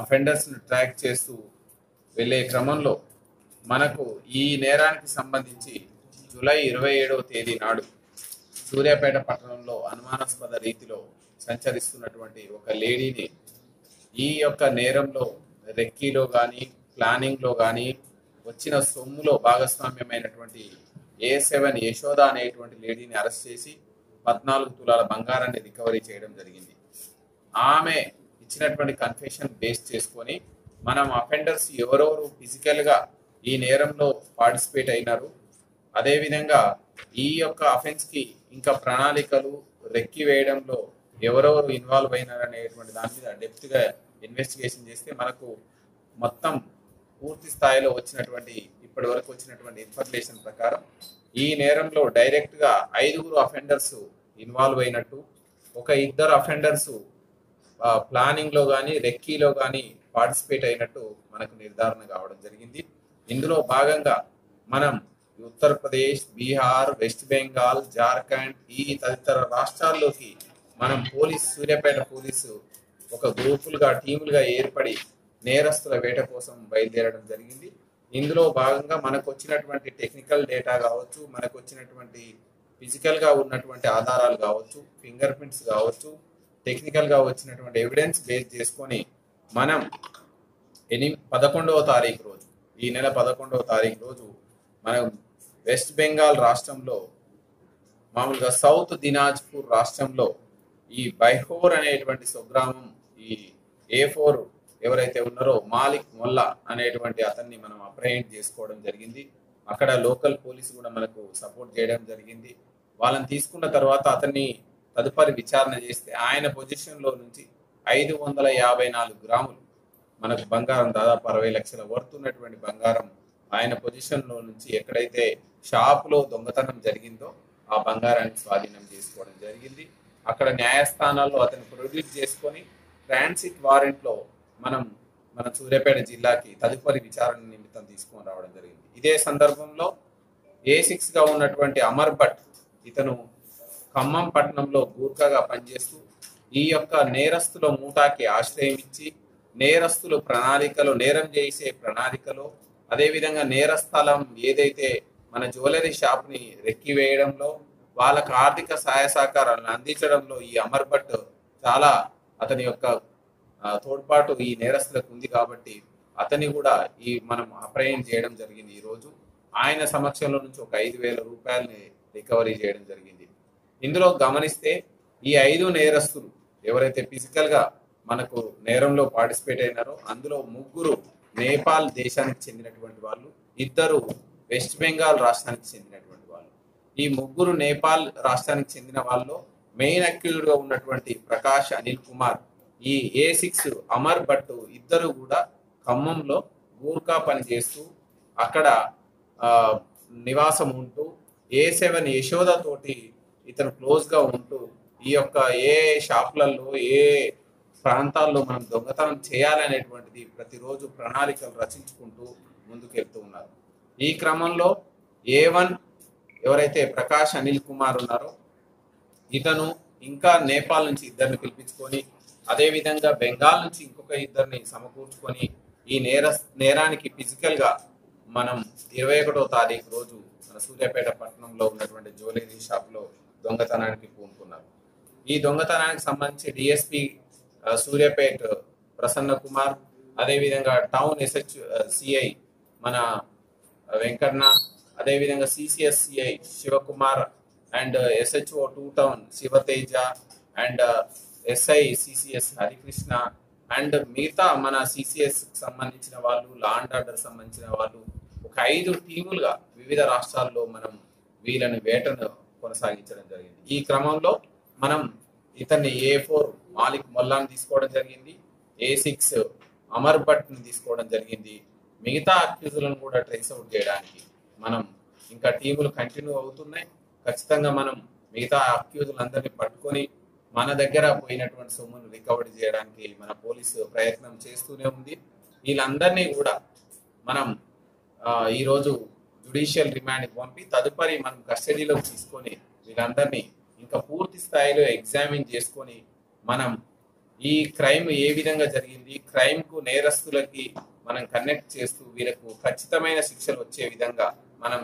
అఫెండర్స్ను track చేస్తూ వెళ్ళే క్రమంలో మనకు ఈ నేరానికి సంబంధించి జూలై 27వ తేదీ నాడు సూర్యాపేట పట్టణంలో అనుమానాస్పద రీతిలో సంచరిస్తున్నటువంటి ఒక లేడీని ఈ యొక్క నేరంలో రెక్కీలో కానీ ప్లానింగ్లో కానీ వచ్చిన సొమ్ములో భాగస్వామ్యమైనటువంటి A7 యశోద అనేటువంటి లేడీని అరెస్ట్ చేసి 14 తులాల బంగారాన్ని రికవరీ చేయడం జరిగింది. ఆమె ఇచ్చినటువంటి కన్ఫెషన్ బేస్ చేసుకొని మనం అఫెండర్స్ ఎవరెవరు ఫిజికల్గా ఈ నేరంలో పార్టిసిపేట్ అయినారు, అదేవిధంగా ఈ యొక్క అఫెన్స్కి ఇంకా ప్రణాళికలు రెక్కి వేయడంలో ఎవరెవరు ఇన్వాల్వ్ అయినారు అనేటువంటి దాని మీద డెప్త్గా ఇన్వెస్టిగేషన్ చేస్తే మనకు మొత్తం పూర్తి స్థాయిలో వచ్చినటువంటి ఇప్పటి వరకు వచ్చినటువంటి ఇన్ఫర్మేషన్ ప్రకారం ఈ నేరంలో డైరెక్ట్గా 5 అఫెండర్స్ ఇన్వాల్వ్ అయినట్టు, ఒక 2 అఫెండర్స్ ప్లానింగ్లో కానీ రెక్కీలో కానీ పార్టిసిపేట్ అయినట్టు మనకు నిర్ధారణ కావడం జరిగింది. ఇందులో భాగంగా మనం ఉత్తరప్రదేశ్, బీహార్, వెస్ట్ బెంగాల్, జార్ఖండ్ ఈ తదితర రాష్ట్రాల్లోకి మనం సూర్యాపేట పోలీసు ఒక గ్రూపులుగా టీములుగా ఏర్పడి నేరస్తుల వేట కోసం బయలుదేరడం జరిగింది. ఇందులో భాగంగా మనకు వచ్చినటువంటి టెక్నికల్ డేటా కావచ్చు, మనకు వచ్చినటువంటి ఫిజికల్గా ఉన్నటువంటి ఆధారాలు కావచ్చు, ఫింగర్ ప్రింట్స్ కావచ్చు, టెక్నికల్గా వచ్చినటువంటి ఎవిడెన్స్ బేస్ చేసుకొని మనం 11వ తారీఖు రోజు, ఈ నెల 11వ తారీఖు రోజు మనం వెస్ట్ బెంగాల్ రాష్ట్రంలో మామూలుగా సౌత్ దినాజ్పూర్ రాష్ట్రంలో ఈ బైహోర్ అనేటువంటి స్వగ్రామం ఈ A4 ఎవరైతే ఉన్నారో మాలిక్ మొల్లా అనేటువంటి అతన్ని మనం అప్రహెండ్ చేసుకోవడం జరిగింది. అక్కడ లోకల్ పోలీసు కూడా మనకు సపోర్ట్ చేయడం జరిగింది. వాళ్ళని తీసుకున్న తర్వాత అతన్ని తదుపరి విచారణ చేస్తే ఆయన పొజిషన్లో నుంచి 554 గ్రాములు మనకు బంగారం, దాదాపు 60 లక్షల వర్త్ ఉన్నటువంటి బంగారం ఆయన పొజిషన్లో నుంచి ఎక్కడైతే షాపులో దొంగతనం జరిగిందో ఆ బంగారాన్ని స్వాధీనం చేసుకోవడం జరిగింది. అక్కడ న్యాయస్థానాల్లో అతను ప్రొడ్యూస్ చేసుకొని ట్రాన్సిట్ వారెంట్లో మన సూర్యాపేట జిల్లాకి తదుపరి విచారణ నిమిత్తం తీసుకొని రావడం జరిగింది. ఇదే సందర్భంలో A6గా ఉన్నటువంటి అమర్ భట్ ఇతను ఖమ్మం పట్టణంలో గూర్ఖాగా పనిచేస్తూ ఈ యొక్క నేరస్తుల మూటాకి ఆశ్రయం ఇచ్చి నేరస్తులు నేరం చేసే ప్రణాళికలో, అదేవిధంగా నేరస్థలం ఏదైతే మన జ్యువెలరీ షాప్ని రెక్కి వేయడంలో, వాళ్ళకు ఆర్థిక సహాయ సహకారాలను అందించడంలో ఈ అమర్ భట్ చాలా అతని యొక్క తోడ్పాటు ఈ నేరస్తులకు ఉంది కాబట్టి అతన్ని కూడా మనం అప్రహెండ్ చేయడం జరిగింది. ఈరోజు ఆయన సమక్షంలో నుంచి ఒక 5,000 రూపాయలని రికవరీ చేయడం జరిగింది. ఇందులో గమనిస్తే ఈ 5 నేరస్తులు ఎవరైతే ఫిజికల్గా మనకు నేరంలో పార్టిసిపేట్ అయినారో అందులో 3 నేపాల్ దేశానికి చెందినటువంటి వాళ్ళు, 2 వెస్ట్ బెంగాల్ రాష్ట్రానికి చెందినటువంటి వాళ్ళు. ఈ 3 నేపాల్ రాష్ట్రానికి చెందిన వాళ్ళు మెయిన్ అక్యూజ్డ్గా ఉన్నటువంటి ప్రకాష్ అనిల్ కుమార్, ఈ A6 అమర్ భట్ ఇద్దరు కూడా ఖమ్మంలో గూర్ఖా పనిచేస్తూ అక్కడ నివాసం ఉంటూ A7 యశోద తోటి ఇతను క్లోజ్గా ఉంటూ ఈ యొక్క ఏ షాపులలో ఏ ప్రాంతాల్లో మనం దొంగతనం చేయాలనేటువంటిది ప్రతిరోజు ప్రణాళికలు రచించుకుంటూ ముందుకెళ్తూ ఉన్నారు. ఈ క్రమంలో A1 ఎవరైతే ప్రకాష్ అనిల్ కుమార్ ఉన్నారో ఇతను ఇంకా నేపాల్ నుంచి 2 పిలిపించుకొని, అదేవిధంగా బెంగాల్ నుంచి ఇంకొక 2 సమకూర్చుకొని ఈ నేరానికి ఫిజికల్గా మనం 21వ తారీఖు రోజు మన సూర్యాపేట పట్టణంలో ఉన్నటువంటి జ్యువెలరీ షాప్లో దొంగతనానికి పూనుకున్నారు. ఈ దొంగతనానికి సంబంధించి DSP సూర్యాపేట ప్రసన్న కుమార్, అదేవిధంగా టౌన్ CI మన వెంకన్న, అదేవిధంగా CCS CI Shivakumar and SHO 2 town Sivateja and SI CCS Harikrishna and మిగతా మన CCS సంబంధించిన వాళ్ళు, లా అండ్ ఆర్డర్ సంబంధించిన వాళ్ళు ఒక 5 టీములుగా వివిధ రాష్ట్రాల్లో మనం వీళ్ళని వేటను కొనసాగించడం జరిగింది. ఈ క్రమంలో మనం ఇతన్ని A4 మాలిక్ మొల్లాని తీసుకోవడం జరిగింది, A6 అమర్ భట్ని తీసుకోవడం జరిగింది. మిగతా అక్యూజులను కూడా ట్రేస్ అవుట్ చేయడానికి మనం ఇంకా టీములు కంటిన్యూ అవుతున్నాయి. ఖచ్చితంగా మనం మిగతా అక్యూజులందరినీ పట్టుకొని మన దగ్గర పోయినటువంటి సొమ్మును రికవరీ చేయడానికి మన పోలీసు ప్రయత్నం చేస్తూనే ఉంది. వీళ్ళందరినీ కూడా మనం ఈరోజు జ్యుడిషియల్ రిమాండ్కి పంపి తదుపరి మనం కస్టడీలోకి తీసుకొని వీళ్ళందరినీ ఇంకా పూర్తి స్థాయిలో ఎగ్జామిన్ చేసుకొని మనం ఈ క్రైమ్ ఏ విధంగా జరిగింది, క్రైమ్ కు నేరస్తులకి మనం కనెక్ట్ చేస్తూ వీళ్ళకు ఖచ్చితమైన శిక్షలు వచ్చే విధంగా మనం